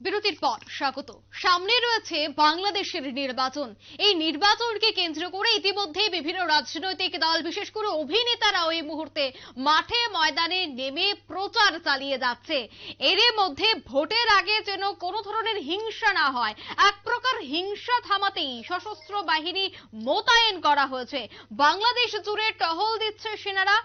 বিরতির পর স্বাগত। সামনে রয়েছে বাংলাদেশের নির্বাচন। এই নির্বাচনকে কেন্দ্র করে ইতিমধ্যে বিভিন্ন রাজনৈতিক দল, বিশেষ করে অভিনেতারাও এই মুহূর্তে মাঠে ময়দানে নেমে প্রচার চালিয়ে যাচ্ছে। এর মধ্যে ভোটের আগে যেন কোনো ধরনের হিংসা না হয়, এক প্রকার হিংসা থামাতেই সশস্ত্র বাহিনী মোতায়েন করা হয়েছে। বাংলাদেশ জুড়ে টহল দিচ্ছে সেনারা।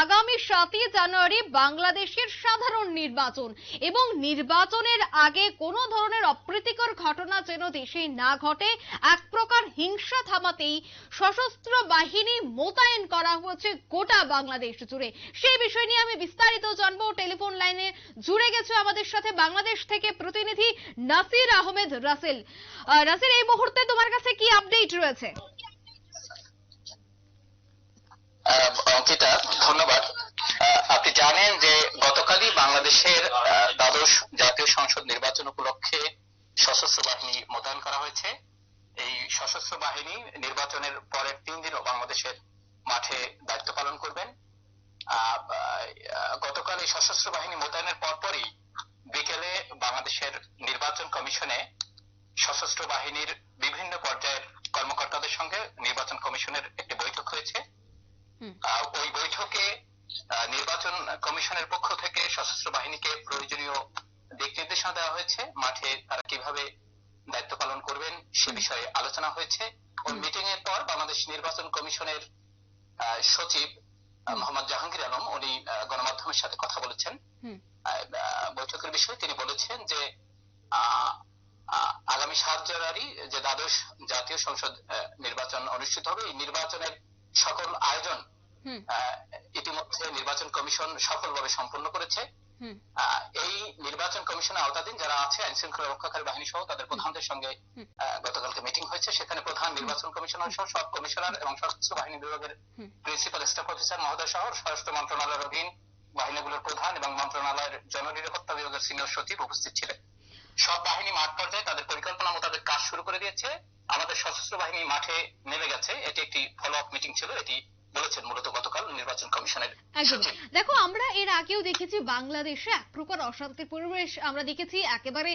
আগামী 7ই জানুয়ারি বাংলাদেশের সাধারণ নির্বাচন এবং নির্বাচনের আগে কোনো ধরনের অপ্রীতিকর ঘটনা যেন দেশে না ঘটে, এক প্রকার হিংসা থামাতেই সশস্ত্র বাহিনী মোতায়েন করা হয়েছে গোটা বাংলাদেশ জুড়ে। সেই বিষয় নিয়ে আমি বিস্তারিত জানবো। টেলিফোন লাইনে জুড়ে গেছে আমাদের সাথে বাংলাদেশ থেকে প্রতিনিধি নাসির আহমেদ রাসেল। রাসেল, এই মুহূর্তে তোমার কাছে কি আপডেট রয়েছে? অঙ্কিতা, ধন্যবাদ। আপনি জানেন যে গতকালই বাংলাদেশের দ্বাদশ জাতীয় সংসদ নির্বাচন উপলক্ষে সশস্ত্র বাহিনী মোতায়েন করা হয়েছে। এই সশস্ত্র বাহিনী নির্বাচনের পরের 3 দিনও বাংলাদেশের মাঠে দায়িত্ব পালন করবেন। গতকাল এই সশস্ত্র বাহিনী মোতায়েনের পরপরই বিকেলে বাংলাদেশের নির্বাচন কমিশনে সশস্ত্র বাহিনীর বিভিন্ন পর্যায়ের কর্মকর্তাদের সঙ্গে নির্বাচন কমিশনের একটি বৈঠক হয়েছে। ওই বৈঠকে নির্বাচন কমিশনের পক্ষ থেকে সশস্ত্র বাহিনীকে প্রয়োজনীয় দিক নির্দেশনা দেওয়া হয়েছে। মাঠে তারা কিভাবে দায়িত্ব পালন করবেন সে বিষয়ে আলোচনা হয়েছে। ওই মিটিং এর পর বাংলাদেশ নির্বাচন কমিশনের সচিব মোহাম্মদ জাহাঙ্গীর আলম উনি গণমাধ্যমের সাথে কথা বলেছেন। বৈঠকের বিষয়ে তিনি বলেছেন যে আগামী 7 জানুয়ারি যে দ্বাদশ জাতীয় সংসদ নির্বাচন অনুষ্ঠিত হবে, এই নির্বাচনের সকল আয়োজন ইতিমধ্যে নির্বাচন কমিশন সফলভাবে সম্পন্ন করেছে। এই নির্বাচন কমিশনের আওতাধীন যারা আছে আইন শৃঙ্খলা রক্ষাকারী বাহিনী সহ তাদের প্রধানদের সঙ্গে গতকালকে মিটিং হয়েছে। সেখানে প্রধান নির্বাচন কমিশনার সহ সব কমিশনার এবং সশস্ত্র বাহিনী বিভাগের প্রিন্সিপাল স্টাফ অফিসার মহোদয় সহ স্বরাষ্ট্র মন্ত্রণালয়ের অধীন বাহিনীগুলোর প্রধান এবং মন্ত্রণালয়ের জননিরাপত্তা বিভাগের সিনিয়র সচিব উপস্থিত ছিলেন। সব বাহিনী মাঠ পর্যায়ে তাদের পরিকল্পনা মোতাবেক কাজ শুরু করে দিয়েছে। আমাদের সশস্ত্র বাহিনী মাঠে নেমে গেছে। এটি একটি ফলো আপ মিটিং ছিল, এটি বলেছেন মূলত গতকাল নির্বাচন কমিশনের সচিব। দেখো, আমরা এর আগেও দেখেছি বাংলাদেশে এক প্রকার অশান্তির পরিবেশ আমরা দেখেছি, একেবারে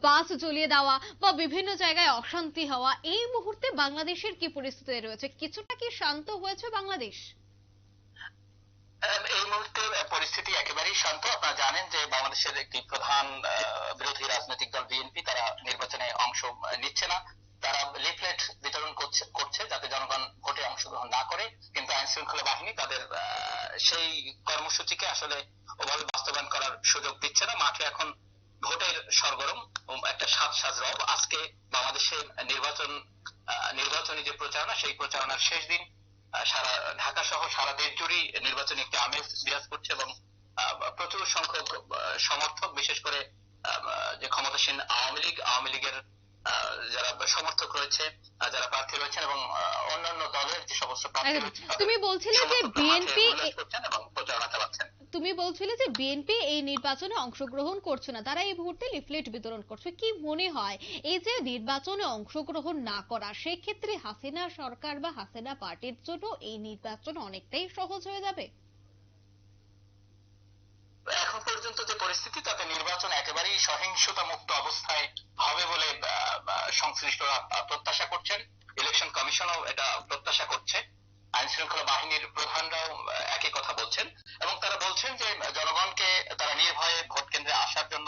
বাস জ্বলিয়ে দেওয়া বা বিভিন্ন জায়গায় অশান্তি হওয়া। এই মুহূর্তে বাংলাদেশের কি পরিস্থিতি রয়েছে? কিছুটা কি শান্ত হয়েছে বাংলাদেশ? এই মুহূর্তে পরিস্থিতি একেবারেই শান্ত। আপনারা জানেন যে বাংলাদেশের একটি প্রধান বিরোধী রাজনৈতিক দল বিএনপি তারা নির্বাচনে অংশ নিচ্ছে না। তারা লিফলেট বিতরণ করছে যাতে জনগণ ভোটে অংশগ্রহণ না করে, কিন্তু আইন শৃঙ্খলা বাহিনী তাদের সেই কর্মসূচিকে আসলে ওভাবে বাস্তবায়ন করার সুযোগ দিচ্ছে না। মাঠে এখন ভোটের সরগরম, একটা সাজ রব। আজকে বাংলাদেশের নির্বাচনী যে প্রচারণা, সেই প্রচারণার শেষ দিন। সারা ঢাকা সহ সারা দেশ জুড়েই নির্বাচনী একটি আমেজ বিরাজ করছে এবং প্রচুর সংখ্যক সমর্থক, বিশেষ করে যে ক্ষমতাসীন আওয়ামী লীগের যারা সমর্থক রয়েছে, যারা প্রার্থী রয়েছেন এবং অন্যান্য দলের যে সমস্ত প্রার্থী রয়েছেন, তুমি বলছিলে যে বিএনপি এবং প্রচারণা চালাচ্ছেন। তুমি বলছিলে যে বিএনপি এই নির্বাচনে অংশগ্রহণ করছে না, তারা এই মুহূর্তে লিফলেট বিতরণ করছে। কি মনে হয় এই যে নির্বাচনে অংশগ্রহণ না করা, সেক্ষেত্রে হাসিনা সরকার বা হাসিনা পার্টির জন্য এই নির্বাচন অনেকটাই সহজ হয়ে যাবে? এখন পর্যন্ত যে পরিস্থিতি, তাতে নির্বাচন একেবারেই সহিংসতা মুক্ত অবস্থায় হবে বলে সংশ্লিষ্টরা প্রত্যাশা করছেন। ইলেকশন কমিশনও এটা প্রত্যাশা করছে। আইন শৃঙ্খলা বাহিনীর প্রধানরাও একই কথা বলছেন এবং তারা বলছেন যে জনগণকে তারা নির্ভয়ে ভোট কেন্দ্রে আসার জন্য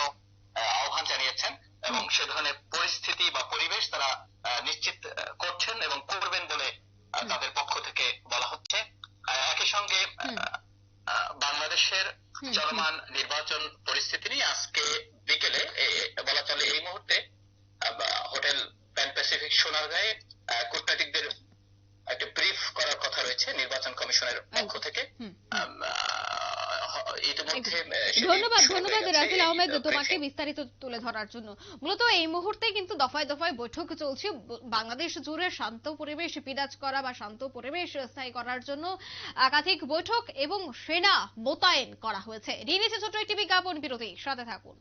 আহ্বান জানিয়েছেন এবং সে ধরনের পরিস্থিতি বা পরিবেশ তারা নিশ্চিত করছেন এবং করবেন বলে তাদের পক্ষ থেকে বলা হচ্ছে। একই সঙ্গে বাংলাদেশের চলমান নির্বাচন পরিস্থিতি নিয়ে আজকে বিকেলে বলা চলে এই মুহূর্তে হোটেল প্যান প্যাসিফিক সোনারগাঁয়ে কূটনীতিকদের একটা ব্রিফ করার কথা রয়েছে নির্বাচন কমিশনের পক্ষ থেকে। ধন্যবাদ রাসেল আহমেদ তোমাকে বিস্তারিত তুলে ধরার জন্য। মূলত এই মুহূর্তে কিন্তু দফায় দফায় বৈঠক চলছে। বাংলাদেশ জুড়ে শান্ত পরিবেশ বিরাজ করা বা শান্ত পরিবেশ স্থায়ী করার জন্য একাধিক বৈঠক এবং সেনা মোতায়েন করা হয়েছে। ছোট একটি বিজ্ঞাপন বিরতি, সাথে থাকুন।